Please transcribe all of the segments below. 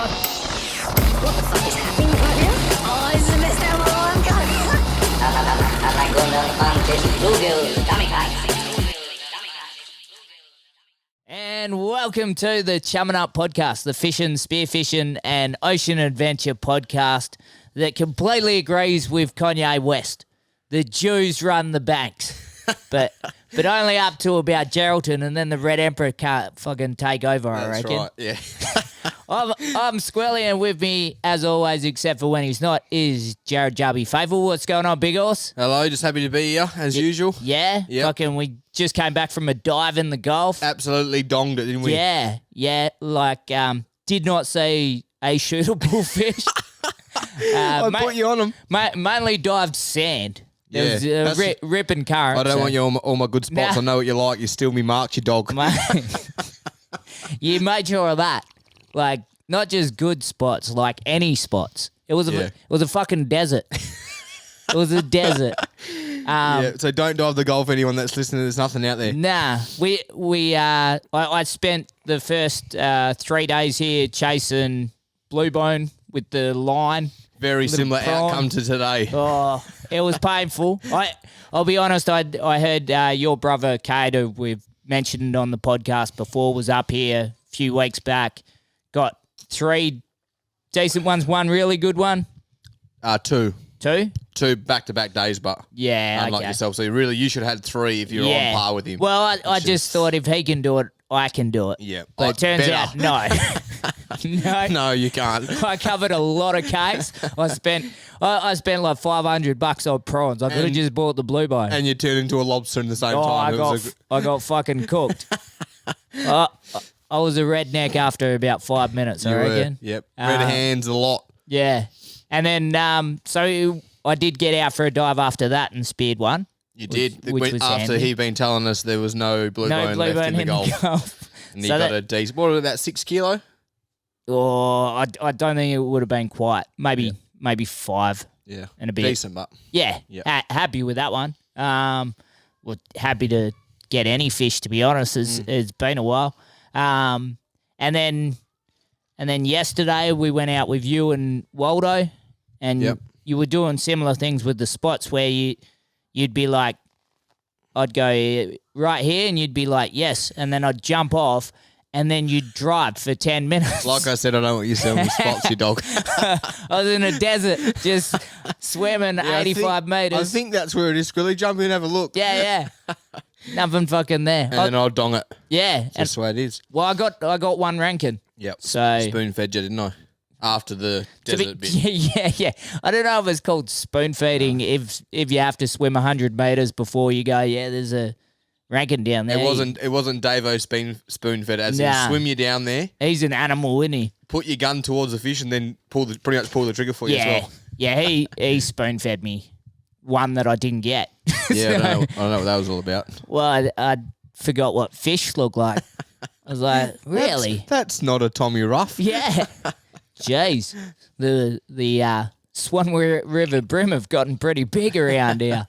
What the fuck is happening right now? Oh, this is a mess down the line, And welcome to the Chumming Up Podcast, the fishing, spearfishing and ocean adventure podcast that completely agrees with Kanye West. The Jews run the banks, but only up to about Geraldton, and then the Red Emperor can't fucking take over, I That's reckon. right, yeah. I'm Squirrely, and with me, as always, except for when he's not, is Jared Jarby Faithful. What's going on, big horse? Hello, just happy to be here, as usual. Yeah? Yep. Fucking, we just came back from a dive in the Gulf. Absolutely donged it, didn't we? Yeah, like, did not see a shootable fish. I put you on them. Mainly dived sand. Yeah, There was that's- rip and current. I don't so- want you all my good spots. Nah. I know what you like. You steal me marks, you dog. You made sure of that. Like, not just good spots, like any spots. It was Yeah. it was a fucking desert. It was a desert. Yeah, so don't dive the Gulf, anyone that's listening. There's nothing out there. Nah, I spent the first 3 days here chasing blue bone with the line. Very similar prawn. outcome to today. Oh, it was painful. I'll be honest. I heard your brother Cade, who we've mentioned on the podcast before, was up here a few weeks back. Got 3 decent ones, one really good one, Two two. back-to-back days, but Yeah, unlike okay. yourself. So you should have had 3 if you're on par with him. Well, I just thought if he can do it, I can do it. Yeah. But it turns better. out no. No. No, you can't. I covered a lot of cakes. I spent like $500 on prawns. I could have And- just bought the blue bone. And you turn into a lobster in the same Oh, time. I got fucking cooked. I was a redneck after about 5 minutes, I you were. reckon. Yep. Red hands a lot. Yeah. And then, so I did get out for a dive after that and speared one. You did. which was After handy. he'd been telling us there was no blue No bone blue left bone in the in Gulf. the Gulf. And he So got that- a decent. What was that, 6 kilo? Oh, I don't think it would have been quite. Maybe 5 Yeah. and a bit. Decent, but Yeah. Yeah. Happy with that one. Well, happy to get any fish, to be honest. It's been a while. And then yesterday we went out with you and Waldo, and Yep. you were doing similar things with the spots where you'd be like, I'd go right here, and you'd be like, yes, and then I'd jump off, and then you'd drive for 10 minutes. like I said, I don't want you selling spots, you dog. I was in a desert just swimming 85 metres. I think that's where it is, Squilly. Jump in and have a look. Yeah. Nothing fucking there. And then I'll dong it. Yeah. And, That's the way it is. well, I got one ranking. Yep. So Spoon fed you, didn't I? After the to desert be, bit. yeah. I don't know if it's called spoon feeding if you have to swim 100 meters before you go. Yeah, there's a ranking down there. It wasn't Davo spoon fed as Nah. in swim you down there, He's an animal, isn't he? put your gun towards the fish, and then pretty much pull the trigger for you as well. Yeah. He spoon fed me one that I didn't get. Yeah, I don't know what that was all about. Well, I forgot what fish look like. I was like, really? That's not a Tommy Ruff. Yeah. Jeez. The Swan River brim have gotten pretty big around here.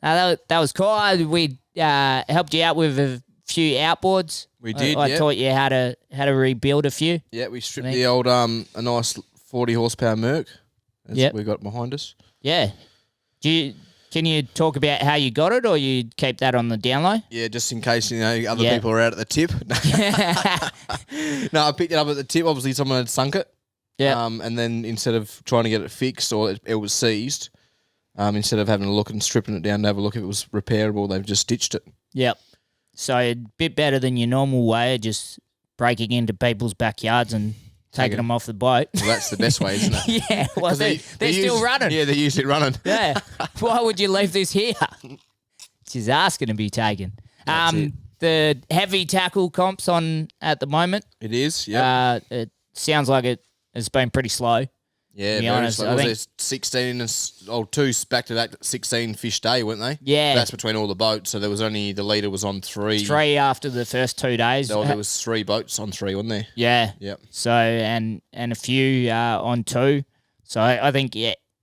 That was cool. We helped you out with a few outboards. We did, I yeah. taught you how to rebuild a few. Yeah, we stripped Thank- the old a nice 40 horsepower Merc. That's Yep. what we got behind us. Yeah. Can you talk about how you got it, or you keep that on the down low? Yeah, just in case other Yeah. people are out at the tip. No, I picked it up at the tip. Obviously, someone had sunk it. Yeah. And then instead of trying to get it fixed or it was seized, instead of having a look and stripping it down to have a look if it was repairable, they've just stitched it. Yep. So a bit better than your normal way of just breaking into people's backyards and taking them off the boat. Well, that's the best way, isn't it? Yeah. Well, 'Cause they're still running. Yeah, they're usually running. Yeah. Why would you leave this here? She's asking to be taken. That's it. The heavy tackle comps on at the moment. It is, yeah. It sounds like it's been pretty slow. Yeah, be very honest, slow. I Was think- there 16 and two back to that 16 fish day, weren't they? Yeah. That's between all the boats. So there was only the leader was on 3. 3 after the first 2 days. There was 3 boats on 3, wasn't there? Yeah. Yep. So and a few on 2. So I think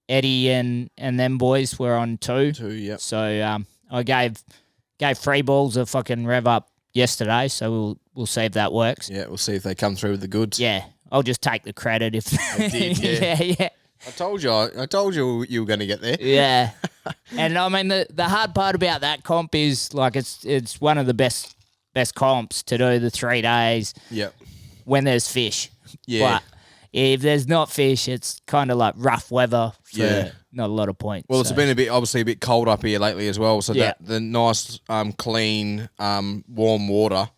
Eddie and them boys were on 2. 2, yep. So I gave free balls a fucking rev up yesterday. So we'll see if that works. Yeah, we'll see if they come through with the goods. Yeah, I'll just take the credit if did, yeah. yeah. I told you you were going to get there. Yeah. And I mean the hard part about that comp is like it's one of the best comps to do the 3 days Yep. when there's fish. Yeah. But if there's not fish, it's kind of like rough weather for Yeah. not a lot of points. Well, it's so. been obviously a bit cold up here lately as well. So Yeah. that the nice, clean, warm water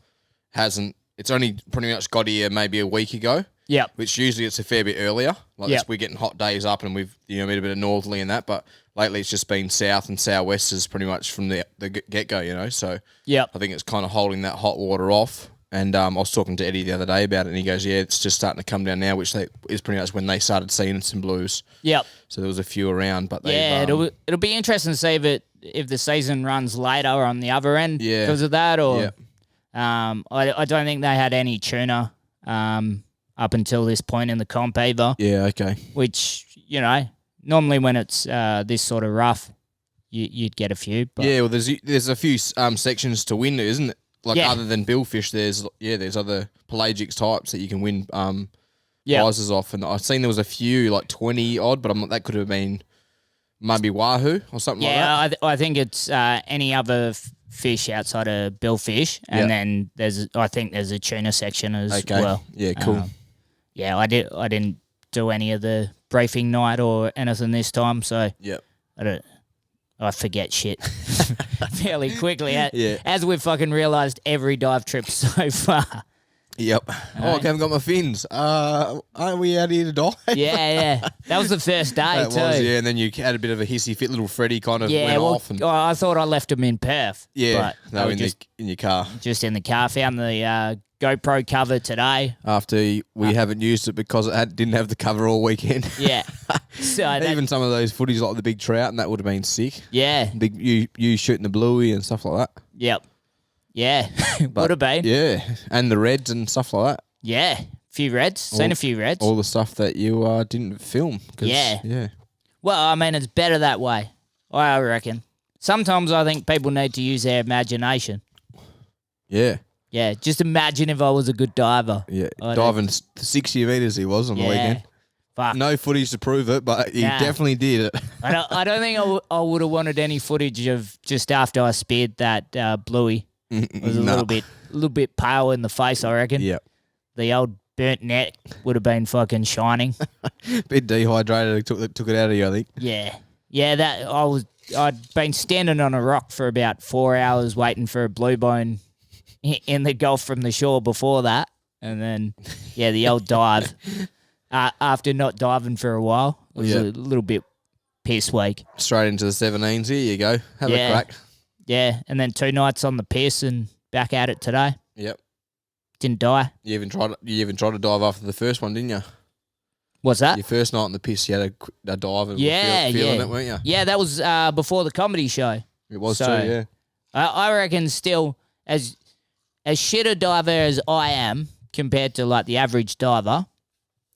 hasn't. It's only pretty much got here maybe a week ago. Yep. Which usually it's a fair bit earlier. Like Yep. we're getting hot days up, and we've made a bit of northerly in that. But lately it's just been south and southwesters pretty much from the get go. So Yep. I think it's kind of holding that hot water off. And I was talking to Eddie the other day about it, and he goes, "Yeah, it's just starting to come down now," which is pretty much when they started seeing some blues. Yep. So there was a few around, but Yeah, it'll be interesting to see if the season runs later on the other end Yeah. because of that, or Yep. I don't think they had any tuna up until this point in the comp either. Yeah, okay. Which normally when it's this sort of rough, you'd get a few. But Yeah, well, there's a few sections to win, isn't it? Like Yeah. other than billfish, there's other pelagic types that you can win yeah, prizes off, and I've seen there was a few like 20 odd, but that could have been maybe wahoo or something like that. yeah. I think it's any other fish outside of billfish, and Yeah. then I think there's a tuna section as Okay. well. Yeah, cool. Yeah, I didn't do any of the briefing night or anything this time, so Yep. I forget shit fairly quickly. Yeah. As we've fucking realised every dive trip so far. Yep. Oh, I haven't got my fins. Aren't we out here to die? Yeah. That was the first day That too. was, yeah. And then you had a bit of a hissy fit. Little Freddie kind of Yeah, went well, off. And, I thought I left him in Perth. yeah, but no, they were in your car. just in the car. Found the GoPro cover today. After we haven't used it because it didn't have the cover all weekend. Yeah. So Even some of those footies like the big trout, and that would have been sick. yeah. Big you shooting the bluey and stuff like that. Yep. Yeah. Would have been. Yeah, and the reds and stuff like that. Yeah. Few reds. Seen a few reds. All the stuff that you didn't film. 'Cause- Yeah. Yeah. Well, I mean, it's better that way, I reckon. Sometimes I think people need to use their imagination. Yeah. Yeah, just imagine if I was a good diver. Yeah. I Diving 60 metres he was on the weekend. Fuck. No footage to prove it, but he Nah. definitely did it. I don't think I would have wanted any footage of just after I speared that bluey. It was a Nah. little bit pale in the face, I reckon. Yeah. The old burnt neck would have been fucking shining. Bit dehydrated. Took it out of you, I think. Yeah. Yeah, I'd been standing on a rock for about 4 hours waiting for a blue bone in the Gulf from the shore before that. And then, yeah, the old dive. After not diving for a while, it was Yeah. a little bit piss weak. Straight into the 17s. Here you go. Have Yeah. a crack. Yeah, and then 2 nights on the piss and back at it today. Yep. Didn't die. You even tried to dive after the first one, didn't you? What's that? Your first night on the piss, you had a dive and Yeah, feeling yeah. it, weren't you? Yeah, that was before the comedy show. It was So- too, yeah. I reckon still as shit a diver as I am compared to like the average diver,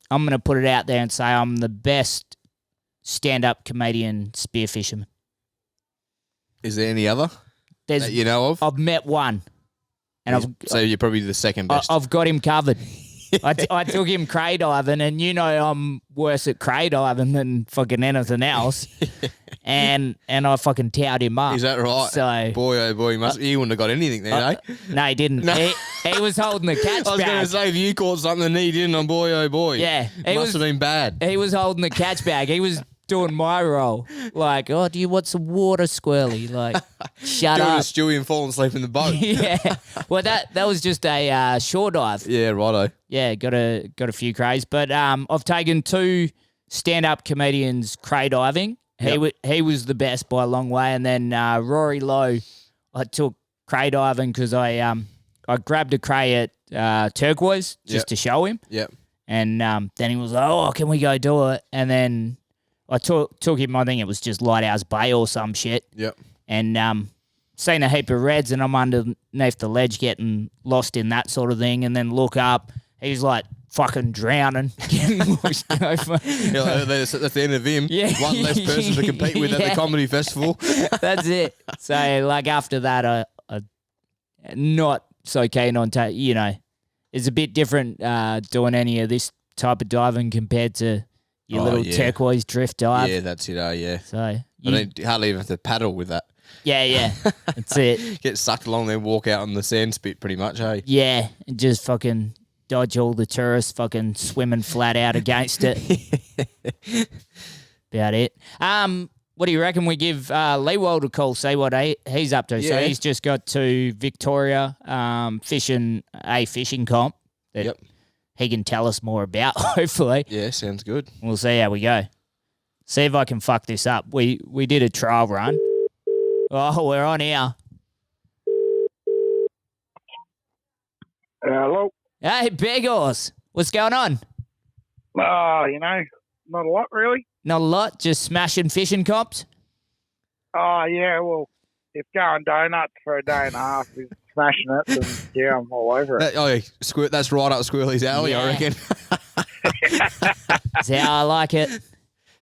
I'm gonna put it out there and say I'm the best stand-up comedian spearfisherman. Is there any other There's that you know of? I've met one, and So you're probably the second best. I've got him covered. I took him cray diving, and I'm worse at cray diving than fucking anything else. and I fucking towed him up. Is that right? So boy, oh boy, he wouldn't have got anything then, eh? no, he didn't. No. He was holding the catch I was going bag. to say, if you caught something and he didn't, on boy, oh boy. Yeah, It must have been bad. He was holding the catch bag. He was doing my role. Like, oh, do you want some water, Squirrely? Like, shut Doing a up. Stewie and falling asleep in the boat. Yeah. Well, that was just a shore dive. Yeah, righto. Yeah, got a few crays. But I've taken 2 stand-up comedians cray diving. He was the best by a long way. And then Rory Lowe, I took cray diving because I grabbed a cray at Turquoise just Yep. to show him. Yep. And then he was like, oh, can we go do it? And then I took him, I think it was just Lighthouse Bay or some shit. Yep. And seen a heap of reds, and I'm underneath the ledge getting lost in that sort of thing. And then look up, he's like fucking drowning, getting washed over. Yeah, that's the end of him. Yeah. One less person to compete with at Yeah. the comedy festival. That's it. So, like, after that, I not so keen on, it's a bit different doing any of this type of diving compared to your Oh, little yeah. turquoise drift dive. Yeah, that's it. Yeah. So I you, don't hardly even have to paddle with that. yeah, that's it. Get sucked along there, walk out on the sand spit pretty much, hey? Yeah, and just fucking dodge all the tourists fucking swimming flat out against it. About it. What do you reckon we give Leewald a call, see what he's up to? So Yeah. he's just got to Victoria fishing a fishing comp that Yep. he can tell us more about, hopefully. Yeah, sounds good. We'll see how we go. See if I can fuck this up. We did a trial run. Oh, we're on here. Hello. Hey, Begors. What's going on? Not a lot really. Not a lot, just smashing fishing comps? Yeah, well, if going donuts for a day and a half is smashing it, then yeah, I'm all over it. That's right up Squirrely's alley, Yeah. I reckon. That's how I like it.